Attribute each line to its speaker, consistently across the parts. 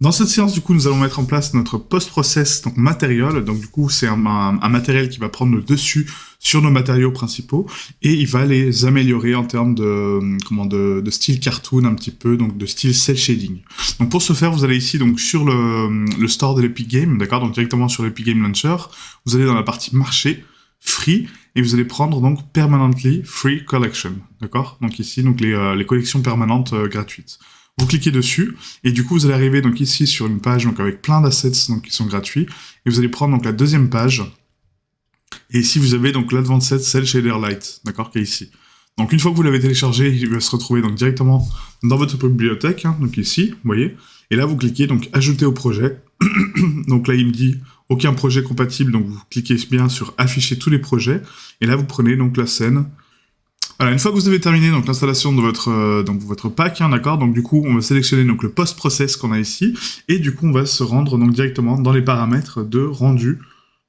Speaker 1: Dans cette séance, du coup, nous allons mettre en place notre post-process, donc matériel. Donc, du coup, c'est un matériel qui va prendre le dessus sur nos matériaux principaux et il va les améliorer en termes de style cartoon un petit peu, donc de style cel shading. Donc, pour ce faire, vous allez ici, donc, sur le store de l'Epic Game, d'accord? Donc, directement sur l'Epic Game Launcher. Vous allez dans la partie marché, free, et vous allez prendre, donc, permanently free collection, d'accord? Donc, ici, donc, les collections permanentes gratuites. Vous cliquez dessus, et du coup, vous allez arriver donc ici sur une page donc avec plein d'assets donc qui sont gratuits, et vous allez prendre donc la deuxième page, et ici vous avez donc l'Advanced Cell Shader Lite, d'accord, qui est ici. Donc une fois que vous l'avez téléchargé, il va se retrouver donc directement dans votre bibliothèque, hein, donc ici, vous voyez, et là vous cliquez donc ajouter au projet. Donc là il me dit aucun projet compatible, donc vous cliquez bien sur afficher tous les projets, et là vous prenez donc la scène. Voilà, une fois que vous avez terminé donc l'installation de votre pack, hein, d'accord. Donc du coup, on va sélectionner donc le post-process qu'on a ici, et du coup, on va se rendre donc directement dans les paramètres de rendu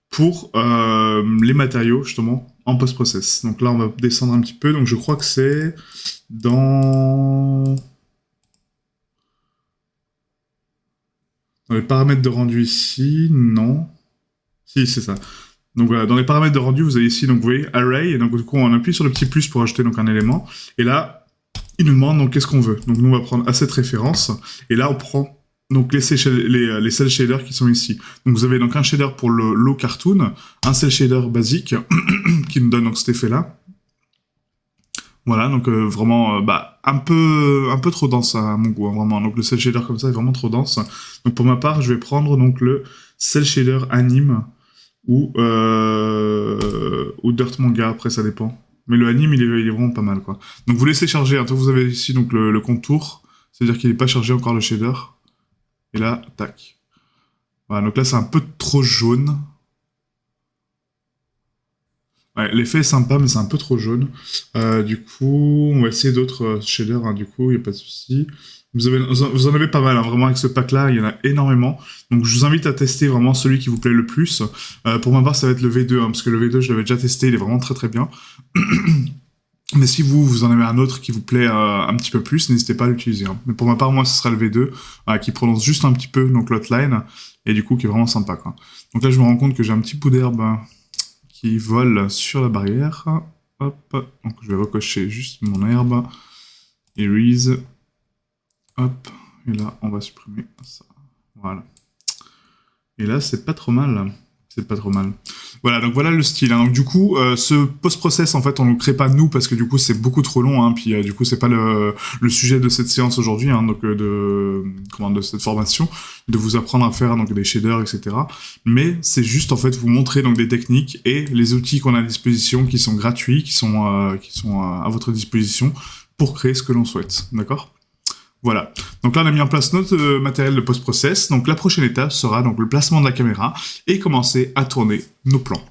Speaker 1: pour les matériaux justement en post-process. Donc là, on va descendre un petit peu. Donc je crois que c'est dans les paramètres de rendu ici, non. Si, c'est ça. Donc voilà, dans les paramètres de rendu, vous avez ici, donc vous voyez, Array, et donc du coup, on appuie sur le petit plus pour ajouter donc un élément, et là, il nous demande donc qu'est-ce qu'on veut. Donc nous, on va prendre asset référence, et là, on prend donc les cell shaders qui sont ici. Donc vous avez donc un shader pour le low cartoon, un cell shader basique, qui nous donne donc cet effet-là. Voilà, donc vraiment, un peu trop dense à mon goût, hein, vraiment. Donc le cell shader comme ça est vraiment trop dense. Donc pour ma part, je vais prendre donc le cell shader anime, ou Dirt Manga, après ça dépend. Mais le anime, il est vraiment pas mal, quoi. Donc vous laissez charger, hein, vous avez ici donc le contour, c'est-à-dire qu'il n'est pas chargé encore le shader. Et là, tac. Voilà, donc là c'est un peu trop jaune. Ouais, l'effet est sympa, mais c'est un peu trop jaune. Du coup, on va essayer d'autres shaders, hein, du coup, il n'y a pas de souci. Vous en avez pas mal, hein, vraiment, avec ce pack-là, il y en a énormément. Donc, je vous invite à tester vraiment celui qui vous plaît le plus. Pour ma part, ça va être le V2, hein, parce que le V2, je l'avais déjà testé, il est vraiment très très bien. Mais si vous en avez un autre qui vous plaît un petit peu plus, n'hésitez pas à l'utiliser. Hein. Mais pour ma part, moi, ce sera le V2, qui prononce juste un petit peu donc l'outline, et du coup, qui est vraiment sympa, quoi. Donc là, je me rends compte que j'ai un petit bout d'herbe qui vole sur la barrière. Hop, donc je vais recocher juste mon herbe. Erase. Hop, et là, on va supprimer ça. Voilà. Et là, c'est pas trop mal. C'est pas trop mal. Voilà, donc voilà le style. Hein. Donc du coup, ce post-process, en fait, on ne le crée pas nous, parce que du coup, c'est beaucoup trop long. Hein, puis du coup, c'est pas le sujet de cette séance aujourd'hui, hein, donc de cette formation, de vous apprendre à faire donc des shaders, etc. Mais c'est juste, en fait, vous montrer donc des techniques et les outils qu'on a à disposition, qui sont gratuits, qui sont à votre disposition pour créer ce que l'on souhaite. D'accord ? Voilà. Donc là, on a mis en place notre matériel de post-process. Donc la prochaine étape sera donc le placement de la caméra et commencer à tourner nos plans.